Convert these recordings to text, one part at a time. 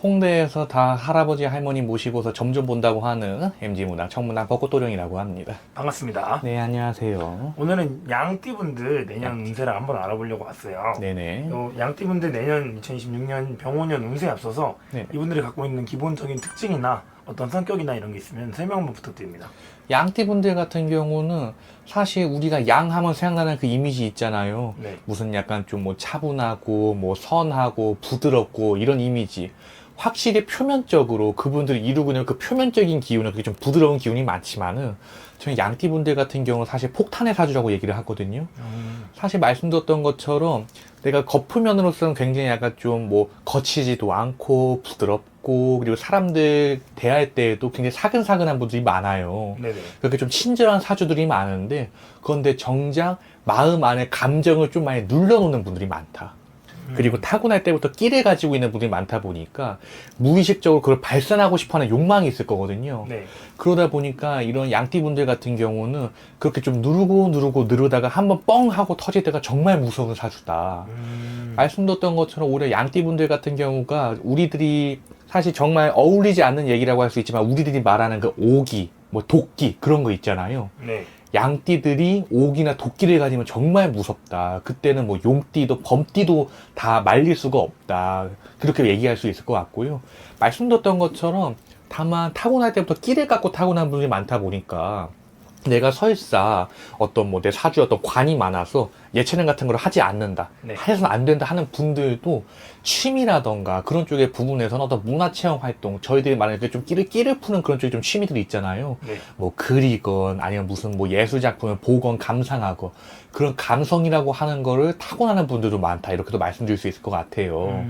홍대에서 다 할아버지 할머니 모시고서 점점 본다고 하는 MG문학 청문학 벚꽃도령이라고 합니다. 반갑습니다. 네, 안녕하세요. 오늘은 양띠분들 내년 운세를 한번 알아보려고 왔어요. 네네. 양띠분들 내년 2026년 병오년 운세에 앞서서 네. 이분들이 갖고 있는 기본적인 특징이나 어떤 성격이나 이런 게 있으면 설명 한번 부탁드립니다. 양띠분들 같은 경우는 사실 우리가 양 하면 생각나는 그 이미지 있잖아요. 네. 무슨 약간 좀 뭐 차분하고 뭐 선하고 부드럽고 이런 이미지. 확실히 표면적으로 그분들이 이루고 있는 그 표면적인 기운은 그게 좀 부드러운 기운이 많지만은 저는 양띠분들 같은 경우는 사실 폭탄의 사주라고 얘기를 하거든요. 사실 말씀드렸던 것처럼 내가 겉표면으로서는 굉장히 약간 좀 뭐 거치지도 않고 부드럽고 그리고 사람들 대할 때에도 굉장히 사근사근한 분들이 많아요. 네네. 그렇게 좀 친절한 사주들이 많은데 그런데 정작 마음 안에 감정을 좀 많이 눌러놓는 분들이 많다. 그리고 타고날 때부터 끼를 가지고 있는 분들이 많다 보니까 무의식적으로 그걸 발산하고 싶어하는 욕망이 있을 거거든요. 네. 그러다 보니까 이런 양띠분들 같은 경우는 그렇게 좀 누르다가 한번 뻥 하고 터질 때가 정말 무서운 사주다. 말씀드렸던 것처럼 오히려 양띠분들 같은 경우가 우리들이 사실 정말 어울리지 않는 얘기라고 할 수 있지만 우리들이 말하는 그 오기, 뭐 도끼 그런 거 있잖아요. 네. 양띠들이 오기나 도끼를 가지면 정말 무섭다. 그때는 뭐 용띠도 범띠도 다 말릴 수가 없다. 그렇게 얘기할 수 있을 것 같고요. 말씀드렸던 것처럼 다만 타고날 때부터 끼를 갖고 타고난 분들이 많다 보니까 내가 설사 어떤 뭐 내 사주에 어떤 관이 많아서 예체능 같은 걸 하지 않는다. 네. 해서는 안 된다 하는 분들도 취미라던가 그런 쪽의 부분에서는 어떤 문화체험 활동, 저희들이 말하는 좀 끼를 푸는 그런 쪽의 좀 취미들이 있잖아요. 네. 뭐 그리건 아니면 무슨 뭐 예술작품을 보건 감상하고 그런 감성이라고 하는 거를 타고나는 분들도 많다. 이렇게도 말씀드릴 수 있을 것 같아요.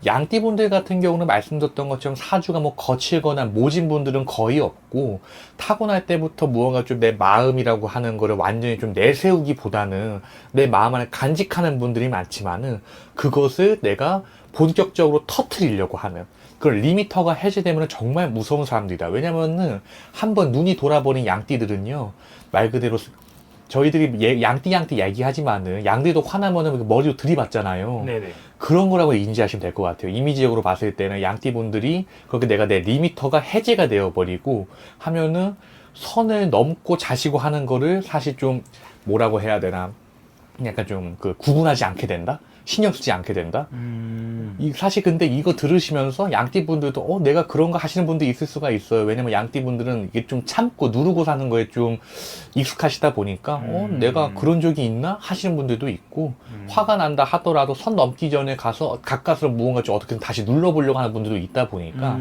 양띠분들 같은 경우는 말씀드렸던 것처럼 사주가 뭐 거칠거나 모진 분들은 거의 없고 타고날 때부터 무언가 좀 내 마음이라고 하는 거를 완전히 좀 내세우기보다는 내 마음 안에 간직하는 분들이 많지만은 그것을 내가 본격적으로 터트리려고 하는 그런 리미터가 해제되면 정말 무서운 사람들이다. 왜냐면은 한번 눈이 돌아버린 양띠들은요 말 그대로 저희들이 양띠 얘기하지만은 양띠도 화나면은 머리로 들이받잖아요. 네네. 그런 거라고 인지하시면 될 것 같아요. 이미지적으로 봤을 때는 양띠분들이 그렇게 내가 내 리미터가 해제가 되어버리고 하면은 선을 넘고 자시고 하는 거를 사실 좀 뭐라고 해야 되나 약간 좀 그 구분하지 않게 된다? 신경 쓰지 않게 된다? 사실 근데 이거 들으시면서 양띠분들도 내가 그런 거 하시는 분도 있을 수가 있어요. 왜냐면 양띠분들은 이게 좀 참고 누르고 사는 거에 좀 익숙하시다 보니까 내가 그런 적이 있나? 하시는 분들도 있고 화가 난다 하더라도 선 넘기 전에 가서 가까스로 무언가 좀 어떻게든 다시 눌러보려고 하는 분들도 있다 보니까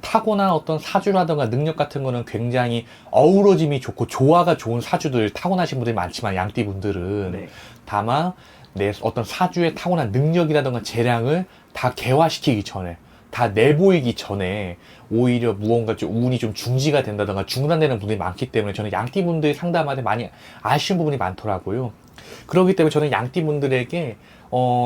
타고난 어떤 사주라든가 능력 같은 거는 굉장히 어우러짐이 좋고 조화가 좋은 사주들 타고나신 분들이 많지만 양띠분들은 네. 다만 내 어떤 사주의 타고난 능력이라든가 재량을 다 개화시키기 전에 다 내보이기 전에 오히려 무언가 좀 운이 좀 중지가 된다든가 중단되는 분들이 많기 때문에 저는 양띠분들이 상담할 때 많이 아쉬운 부분이 많더라고요. 그렇기 때문에 저는 양띠분들에게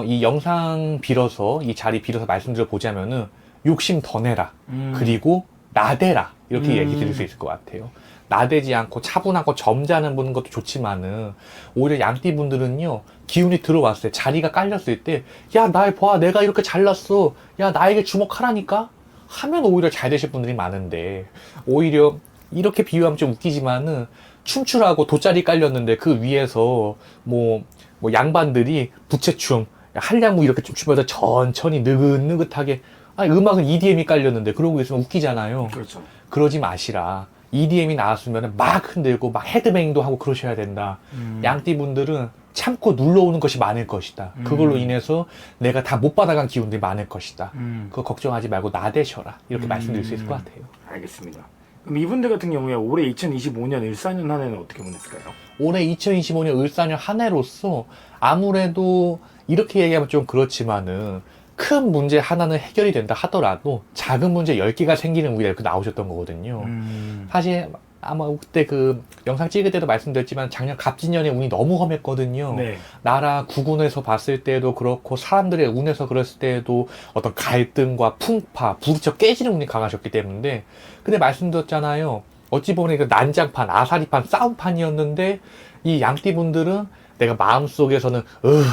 이 영상 빌어서 이 자리 빌어서 말씀드려 보자면은 욕심 더 내라. 그리고 나대라. 이렇게 얘기 드릴 수 있을 것 같아요. 나대지 않고 차분하고 점잖은 보는 것도 좋지만은 오히려 양띠분들은요 기운이 들어왔을 때 자리가 깔렸을 때 야 날 봐 내가 이렇게 잘났어 야 나에게 주목하라니까 하면 오히려 잘 되실 분들이 많은데 오히려 이렇게 비유하면 좀 웃기지만은 춤추라고 돗자리 깔렸는데 그 위에서 뭐 양반들이 부채춤 한량무 이렇게 춤추면서 천천히 느긋느긋하게 음악은 EDM이 깔렸는데 그러고 있으면 웃기잖아요. 그렇죠. 그러지 마시라. EDM이 나왔으면 막 흔들고 막 헤드뱅도 하고 그러셔야 된다. 양띠분들은 참고 눌러오는 것이 많을 것이다. 그걸로 인해서 내가 다 못 받아간 기운들이 많을 것이다. 그거 걱정하지 말고 나대셔라. 이렇게 말씀드릴 수 있을 것 같아요. 알겠습니다. 그럼 이분들 같은 경우에 올해 2025년 일사년 한 해는 어떻게 보냈을까요? 올해 2025년 을사년 한 해로서 아무래도 이렇게 얘기하면 좀 그렇지만은 큰 문제 하나는 해결이 된다 하더라도 작은 문제 10개가 생기는 운이 이렇게 나오셨던 거거든요. 사실 아마 그때 그 영상 찍을 때도 말씀드렸지만 작년 갑진년에 운이 너무 험했거든요. 네. 나라 구군에서 봤을 때도 그렇고 사람들의 운에서 그랬을 때도 어떤 갈등과 풍파, 부딪혀 깨지는 운이 강하셨기 때문에 근데 말씀드렸잖아요. 어찌 보면 그 난장판, 아사리판, 싸움판이었는데 이 양띠분들은 내가 마음속에서는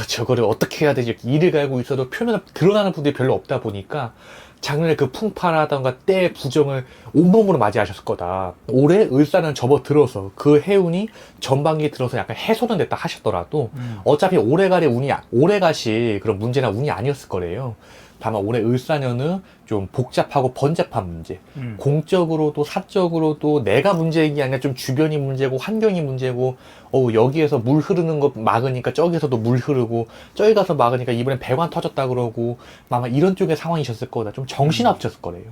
저거를 어떻게 해야 되지 이렇게 이를 갈고 있어도 표면에 드러나는 분들이 별로 없다 보니까 작년에 그 풍파라던가 때의 부정을 온몸으로 맞이하셨을 거다. 올해 을사년 접어들어서 그 해운이 전반기에 들어서 약간 해소는 됐다 하셨더라도 어차피 오래가시 그런 문제나 운이 아니었을 거래요. 다만 올해 을사년은 좀 복잡하고 번잡한 문제, 공적으로도 사적으로도 내가 문제인 게 아니라 좀 주변이 문제고 환경이 문제고, 여기에서 물 흐르는 거 막으니까 저기에서도 물 흐르고, 저기 가서 막으니까 이번엔 배관 터졌다 그러고, 아마 이런 쪽의 상황이셨을 거다. 좀 정신없으셨을 거래요.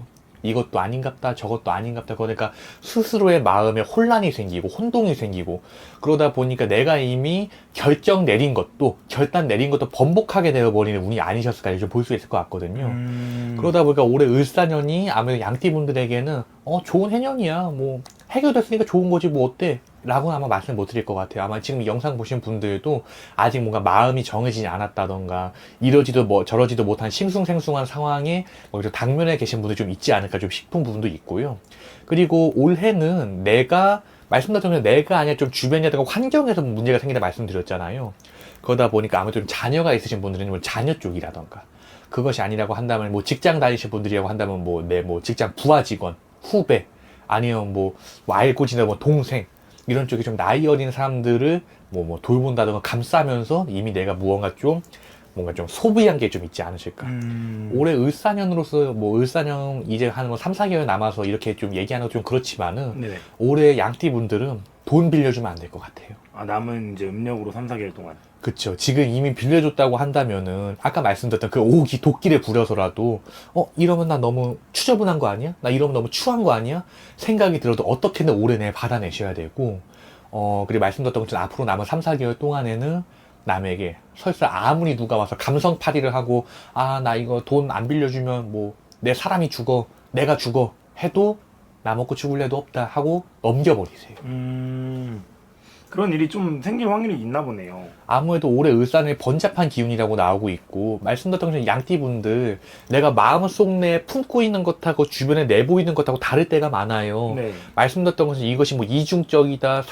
이것도 아닌갑다 저것도 아닌갑다. 그러니까 스스로의 마음에 혼란이 생기고 혼동이 생기고, 그러다 보니까 내가 이미 결단 내린 것도 번복하게 되어버리는 운이 아니셨을까 이렇게 볼 수 있을 것 같거든요. 그러다 보니까 올해 을사년이 아무래도 양띠분들에게는 좋은 해년이야, 뭐 해결됐으니까 좋은 거지 뭐 어때? 라고 아마 말씀 못 드릴 것 같아요. 아마 지금 영상 보신 분들도 아직 뭔가 마음이 정해지지 않았다던가 이러지도 뭐 저러지도 못한 싱숭생숭한 상황에 당면에 계신 분들 좀 있지 않을까 좀 싶은 부분도 있고요. 그리고 올해는 말씀드렸던 내가 아니라 좀 주변이라든가 환경에서 문제가 생긴다 말씀드렸잖아요. 그러다 보니까 아무래도 좀 자녀가 있으신 분들은 뭐 자녀 쪽이라던가, 그것이 아니라고 한다면 뭐 직장 다니실 분들이라고 한다면 내 직장 부하 직원, 후배, 아니면 뭐 알고 지내는 뭐 동생, 이런 쪽에 좀 나이 어린 사람들을 뭐 돌본다던가 감싸면서 이미 내가 뭔가 좀 소비한 게 좀 있지 않으실까. 올해 을사년으로서 을사년 이제 한 3, 4개월 남아서 이렇게 좀 얘기하는 건 좀 그렇지만은, 네네. 올해 양띠분들은 돈 빌려주면 안 될 것 같아요. 남은 이제 음력으로 3, 4개월 동안. 그쵸. 지금 이미 빌려줬다고 한다면은 아까 말씀드렸던 그 오기 도끼를 부려서라도 이러면 나 너무 추저분한 거 아니야? 나 이러면 너무 추한 거 아니야? 생각이 들어도 어떻게든 올해 내에 받아내셔야 되고, 그리고 말씀드렸던 것처럼 앞으로 남은 3, 4개월 동안에는 남에게 설사 아무리 누가 와서 감성팔이를 하고 나 이거 돈 안 빌려주면 뭐 내 사람이 죽어, 내가 죽어 해도 나 먹고 죽을 애도 없다 하고 넘겨버리세요. 그런 일이 좀 생길 확률이 있나 보네요. 아무래도 올해 을사년이 번잡한 기운이라고 나오고 있고, 말씀드렸던 것처럼 양띠분들 내가 마음속 내에 품고 있는 것하고 주변에 내보이는 것하고 다를 때가 많아요. 네. 말씀드렸던 것은 이것이 뭐 이중적이다,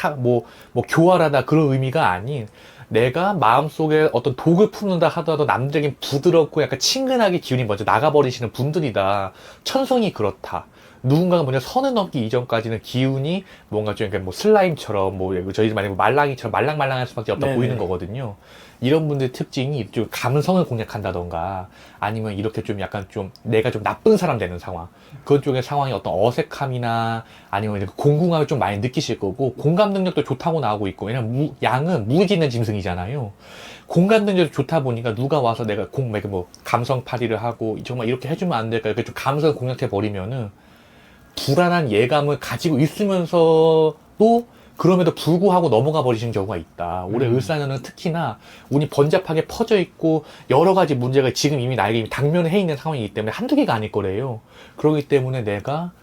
교활하다 그런 의미가 아닌, 내가 마음속에 어떤 독을 품는다 하더라도 남들에겐 부드럽고 약간 친근하게 기운이 먼저 나가버리시는 분들이다. 천성이 그렇다. 누군가가 먼저 선을 넘기 이전까지는 기운이 뭔가 좀 뭐 슬라임처럼 저희 말하는 말랑이처럼 말랑말랑할 수밖에 없다. 네네. 보이는 거거든요. 이런 분들의 특징이 좀 감성을 공략한다던가, 아니면 이렇게 좀 약간 좀 내가 좀 나쁜 사람 되는 상황, 그런 쪽의 상황이 어떤 어색함이나 아니면 공공함을 좀 많이 느끼실 거고, 공감 능력도 좋다고 나오고 있고, 왜냐면 양은 무기 있는 짐승이잖아요. 공감 능력이 좋다 보니까 누가 와서 내가 감성팔이를 하고 정말 이렇게 해주면 안 될까, 이렇게 좀 감성을 공략해 버리면은 불안한 예감을 가지고 있으면서도 그럼에도 불구하고 넘어가 버리시는 경우가 있다. 올해 을사년은 특히나 운이 번잡하게 퍼져 있고 여러 가지 문제가 지금 이미 나에게 당면에 해 있는 상황이기 때문에 한두 개가 아닐 거래요. 그렇기 때문에 내가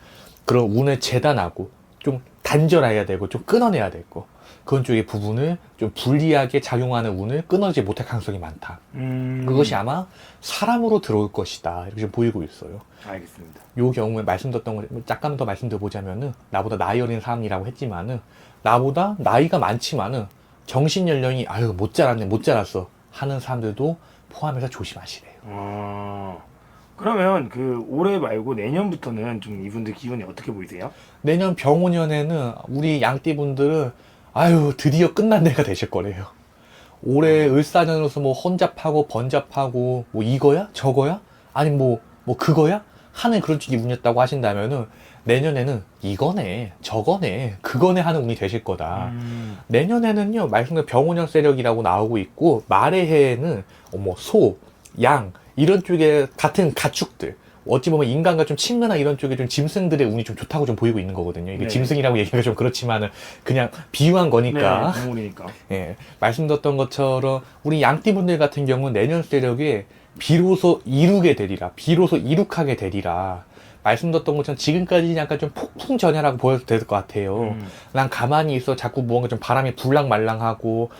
그런 운을 재단하고 좀 단절해야 되고 좀 끊어내야 되고, 그런 쪽의 부분을 좀 불리하게 작용하는 운을 끊어지지 못할 가능성이 많다. 그것이 아마 사람으로 들어올 것이다. 이렇게 좀 보이고 있어요. 알겠습니다. 요 경우에 말씀드렸던 거 잠깐 더 말씀드려보자면은, 나보다 나이 어린 사람이라고 했지만은, 나보다 나이가 많지만은 정신연령이 못 자랐어 하는 사람들도 포함해서 조심하시래요. 그러면 올해 말고 내년부터는 좀 이분들 기분이 어떻게 보이세요? 내년 병오년에는 우리 양띠분들은 드디어 끝난 해가 되실 거래요. 올해 을사년으로서 혼잡하고 번잡하고 이거야? 저거야? 아니 그거야? 하는 그런 쪽이 운이었다고 하신다면은, 내년에는 이거네, 저거네, 그거네 하는 운이 되실 거다. 내년에는요, 말씀드린 병오년 세력이라고 나오고 있고, 말의 해에는 소, 양 이런 쪽에 같은 가축들, 어찌 보면 인간과 좀 친근한 이런 쪽에 좀 짐승들의 운이 좀 좋다고 좀 보이고 있는 거거든요. 이게 네. 짐승이라고 얘기가 좀 그렇지만은 그냥 비유한 거니까. 네, 동물이니까. 예, 말씀드렸던 것처럼 우리 양띠분들 같은 경우는 내년 세력에 비로소 이루게 되리라, 비로소 이룩하게 되리라. 말씀드렸던 것처럼 지금까지 약간 좀 폭풍전야라고 보여도 될 것 같아요. 난 가만히 있어. 자꾸 무언가 좀 바람이 불랑말랑하고,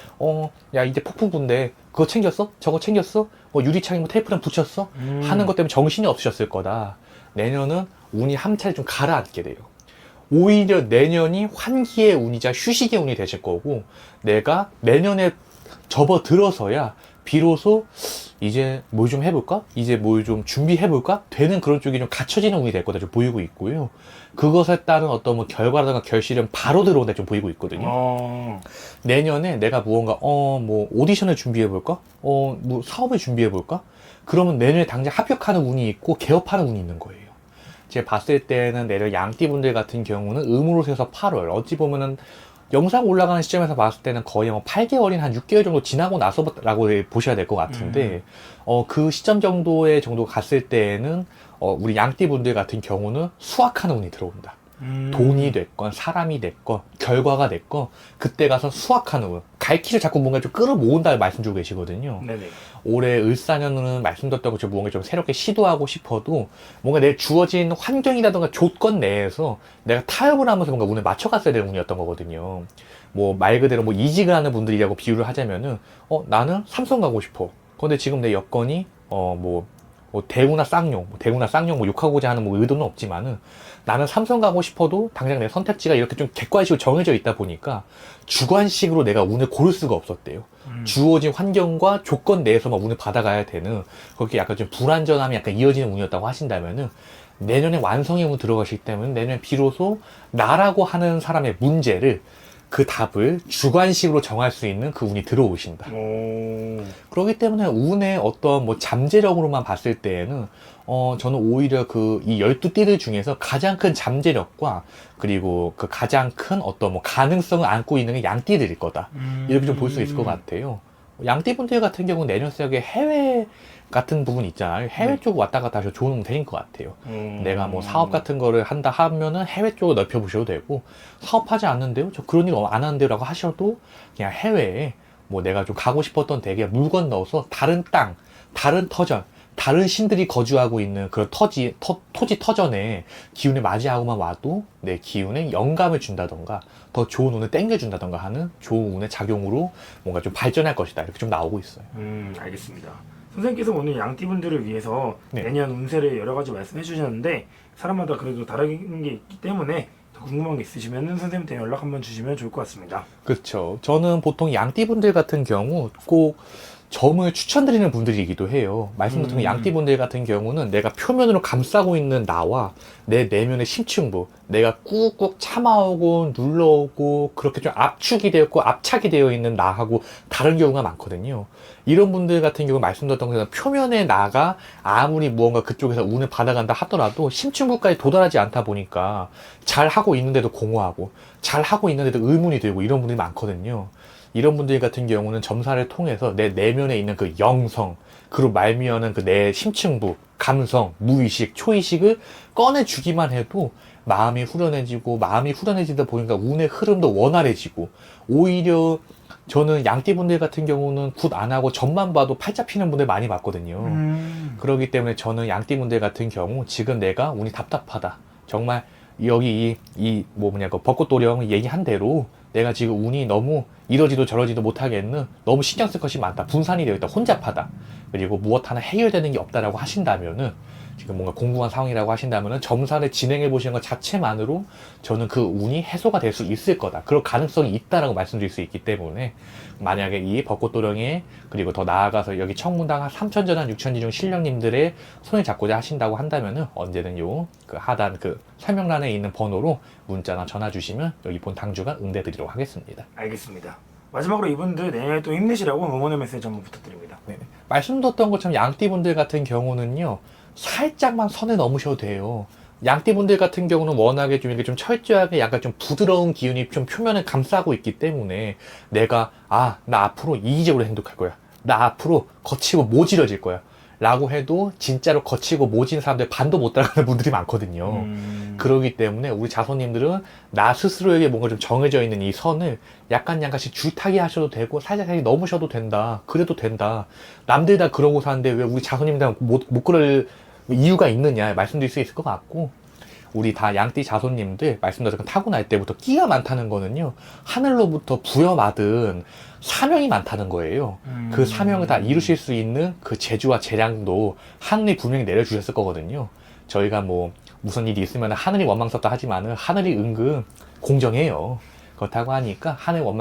야, 이제 폭풍 분대. 그거 챙겼어? 저거 챙겼어? 유리창에 테이프랑 붙였어? 하는 것 때문에 정신이 없으셨을 거다. 내년은 운이 한 차례 좀 가라앉게 돼요. 오히려 내년이 환기의 운이자 휴식의 운이 되실 거고, 내가 내년에 접어들어서야 비로소 이제 뭘 좀 해볼까? 이제 뭘 좀 준비해볼까? 되는 그런 쪽이 좀 갖춰지는 운이 될 거다 좀 보이고 있고요. 그것에 따른 어떤 뭐 결과라든가 결실은 바로 들어온다 좀 보이고 있거든요. 내년에 내가 무언가 뭐 오디션을 준비해볼까? 뭐 사업을 준비해볼까? 그러면 내년에 당장 합격하는 운이 있고 개업하는 운이 있는 거예요. 제가 봤을 때는 내년 양띠분들 같은 경우는 음으로서에서 8월 어찌 보면은 영상 올라가는 시점에서 봤을 때는 거의 뭐 8개월인 한 6개월 정도 지나고 나서라고 보셔야 될 것 같은데 그 시점 정도의 정도 갔을 때에는 우리 양띠분들 같은 경우는 수확하는 운이 들어온다. 돈이 됐건 사람이 됐건 결과가 됐건 그때 가서 수확하는 운, 갈퀴를 자꾸 뭔가 좀 끌어모은다 말씀 주고 계시거든요. 네네. 올해 을사년은 말씀드렸던 것처럼 뭔가 좀 새롭게 시도하고 싶어도 뭔가 내 주어진 환경이라던가 조건 내에서 내가 타협을 하면서 뭔가 운을 맞춰갔어야 되는 운이었던 거거든요. 뭐 말 그대로 뭐 이직을 하는 분들이라고 비유를 하자면은 나는 삼성 가고 싶어. 근데 지금 내 여건이 뭐 대우나 쌍용 뭐 욕하고자 하는 뭐 의도는 없지만은 나는 삼성 가고 싶어도 당장 내 선택지가 이렇게 좀 객관식으로 정해져 있다 보니까 주관식으로 내가 운을 고를 수가 없었대요. 주어진 환경과 조건 내에서만 운을 받아가야 되는 그렇게 약간 좀 불안전함이 약간 이어지는 운이었다고 하신다면은 내년에 완성의 운 들어가시기 때문에 내년에 비로소 나라고 하는 사람의 문제를 그 답을 주관식으로 정할 수 있는 그 운이 들어오신다. 그렇기 때문에 운의 어떤 뭐 잠재력으로만 봤을 때에는 저는 오히려 그 이 12띠들 중에서 가장 큰 잠재력과 그리고 그 가장 큰 어떤 뭐 가능성을 안고 있는 게 양띠들일 거다. 이렇게 좀 볼 수 있을 것 같아요. 양띠분들 같은 경우는 내년 새벽에 해외 같은 부분 있잖아요. 해외 쪽 왔다 갔다 하셔도 좋은 운들인 것 같아요. 내가 뭐 사업 같은 거를 한다 하면은 해외 쪽을 넓혀보셔도 되고, 사업하지 않는데요? 저 그런 일 안 하는데요? 라고 하셔도 그냥 해외에 뭐 내가 좀 가고 싶었던 데에 물건 넣어서 다른 땅, 다른 터전, 다른 신들이 거주하고 있는 그런 토지 터전에 기운을 맞이하고만 와도 내 기운에 영감을 준다던가 더 좋은 운을 땡겨준다던가 하는 좋은 운의 작용으로 뭔가 좀 발전할 것이다. 이렇게 좀 나오고 있어요. 알겠습니다. 선생님께서 오늘 양띠분들을 위해서 네. 내년 운세를 여러 가지 말씀해 주셨는데 사람마다 그래도 다른 게 있기 때문에 더 궁금한 게 있으시면 선생님한테 연락 한번 주시면 좋을 것 같습니다. 그렇죠. 저는 보통 양띠분들 같은 경우 꼭 점을 추천드리는 분들이기도 해요. 말씀드린 양띠분들 같은 경우는 내가 표면으로 감싸고 있는 나와 내 내면의 심층부, 내가 꾹꾹 참아오고 눌러오고 그렇게 좀 압축이 되었고 압착이 되어 있는 나하고 다른 경우가 많거든요. 이런 분들 같은 경우 말씀드렸던 것처럼 표면의 나가 아무리 무언가 그쪽에서 운을 받아간다 하더라도 심층부까지 도달하지 않다 보니까 잘하고 있는데도 공허하고 잘하고 있는데도 의문이 들고 이런 분들이 많거든요. 이런 분들 같은 경우는 점사를 통해서 내 내면에 있는 그 영성, 그리고 말미암은 그 내 심층부, 감성, 무의식, 초의식을 꺼내주기만 해도 마음이 후련해지다 보니까 운의 흐름도 원활해지고, 오히려 저는 양띠분들 같은 경우는 굿 안 하고 점만 봐도 팔자 피는 분들 많이 봤거든요. 그렇기 때문에 저는 양띠분들 같은 경우 지금 내가 운이 답답하다. 정말 여기 그 벚꽃도령 얘기한 대로 내가 지금 운이 너무 이러지도 저러지도 못하겠는, 너무 신경 쓸 것이 많다, 분산이 되어 있다, 혼잡하다, 그리고 무엇 하나 해결되는 게 없다라고 하신다면은, 지금 뭔가 공부한 상황이라고 하신다면은 점사를 진행해 보시는 것 자체만으로 저는 그 운이 해소가 될 수 있을 거다, 그럴 가능성이 있다라고 말씀드릴 수 있기 때문에, 만약에 이 벚꽃도령에 그리고 더 나아가서 여기 청문당 한 3천전 6천지 중 신령님들의 손을 잡고자 하신다고 한다면은 언제든 그 하단 그 설명란에 있는 번호로 문자나 전화 주시면 여기 본 당주가 응대 드리도록 하겠습니다. 알겠습니다. 마지막으로 이분들 내년에 또 힘내시라고 응원의 메시지 한번 부탁드립니다. 네. 말씀드렸던 것처럼 양띠분들 같은 경우는요, 살짝만 선을 넘으셔도 돼요. 양띠분들 같은 경우는 워낙에 좀 이렇게 좀 철저하게 약간 좀 부드러운 기운이 좀 표면을 감싸고 있기 때문에 내가 나 앞으로 이기적으로 행동할 거야, 나 앞으로 거치고 모질어질 거야 라고 해도 진짜로 거치고 모진 사람들 반도 못 따라가는 분들이 많거든요. 그러기 때문에 우리 자손님들은 나 스스로에게 뭔가 좀 정해져 있는 이 선을 약간씩 줄타기 하셔도 되고 살짝 넘으셔도 된다, 그래도 된다, 남들 다 그러고 사는데 왜 우리 자손님들은 못 그럴 이유가 있느냐 말씀드릴 수 있을 것 같고, 우리 다 양띠 자손님들 말씀드렸던 타고날 때부터 끼가 많다는 거는요, 하늘로부터 부여받은 사명이 많다는 거예요. 그 사명을 다 이루실 수 있는 그 재주와 재량도 하늘이 분명히 내려주셨을 거거든요. 저희가 뭐 무슨 일이 있으면 하늘이 원망스럽다 하지만은 하늘이 은근 공정해요. 그렇다고 하니까 하늘 원망